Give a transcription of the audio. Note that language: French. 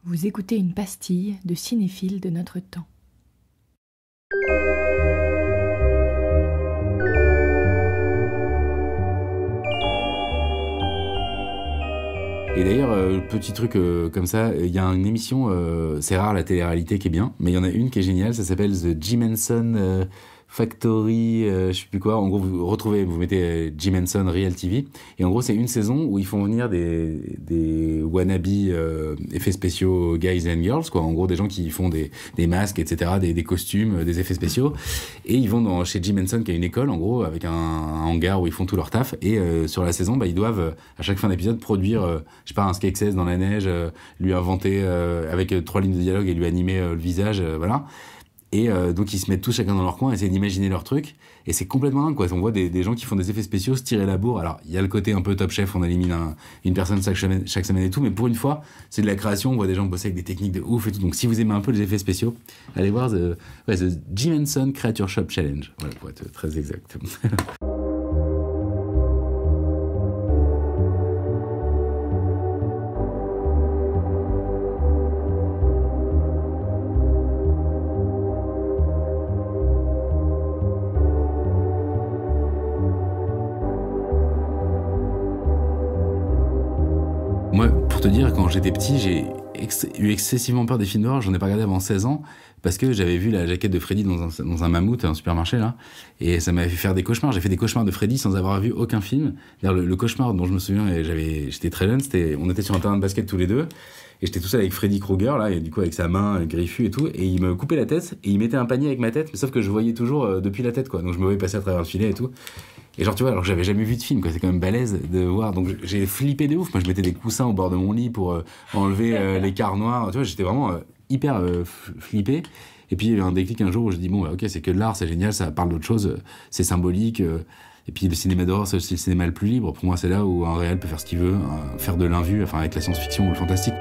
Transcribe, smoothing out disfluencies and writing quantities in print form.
Vous écoutez une pastille de cinéphiles de notre temps. Et d'ailleurs, petit truc comme ça, il y a une émission, c'est rare la télé-réalité qui est bien, mais il y en a une qui est géniale, ça s'appelle The Jim Henson Factory, je sais plus quoi. En gros, vous mettez Jim Henson Real TV, et en gros, c'est une saison où ils font venir des wannabe effets spéciaux guys and girls, quoi. En gros, des gens qui font des masques, etc., des costumes, des effets spéciaux, et ils vont chez Jim Henson, qui a une école, en gros, avec un hangar où ils font tout leur taf, et sur la saison, ils doivent, à chaque fin d'épisode, produire, je sais pas, un Skeksis dans la neige, lui inventer avec 3 lignes de dialogue et lui animer le visage, voilà. Et donc ils se mettent tous chacun dans leur coin, essayer d'imaginer leur truc, et c'est complètement dingue, quoi. On voit des gens qui font des effets spéciaux se tirer la bourre. Alors il y a le côté un peu Top Chef, on élimine une personne chaque semaine et tout, mais pour une fois c'est de la création, on voit des gens bosser avec des techniques de ouf et tout. Donc si vous aimez un peu les effets spéciaux, allez voir The Jim Henson Creature Shop Challenge, voilà, pour être très exact. Moi, pour te dire, quand j'étais petit, j'ai eu excessivement peur des films d'horreur. J'en ai pas regardé avant 16 ans parce que j'avais vu la jaquette de Freddy dans un mammouth, un supermarché, là. Et ça m'avait fait faire des cauchemars. J'ai fait des cauchemars de Freddy sans avoir vu aucun film. D'ailleurs, le cauchemar dont je me souviens, j'étais très jeune, on était sur un terrain de basket tous les deux. Et j'étais tout seul avec Freddy Krueger, là, et du coup, avec sa main griffue et tout. Et il me coupait la tête et il mettait un panier avec ma tête, mais sauf que je voyais toujours depuis la tête, quoi. Donc je me voyais passer à travers le filet et tout. Et genre, tu vois, alors que j'avais jamais vu de film, quoi. C'est quand même balèze de voir. Donc j'ai flippé de ouf. Moi, je mettais des coussins au bord de mon lit pour enlever les quarts noirs. Tu vois, j'étais vraiment hyper flippé. Et puis il y a eu un déclic un jour où je dis bon, ok, c'est que de l'art, c'est génial, ça parle d'autre chose, c'est symbolique. Et puis le cinéma d'horreur, c'est aussi le cinéma le plus libre. Pour moi, c'est là où un réel peut faire ce qu'il veut, faire de l'invu, enfin avec la science-fiction ou le fantastique.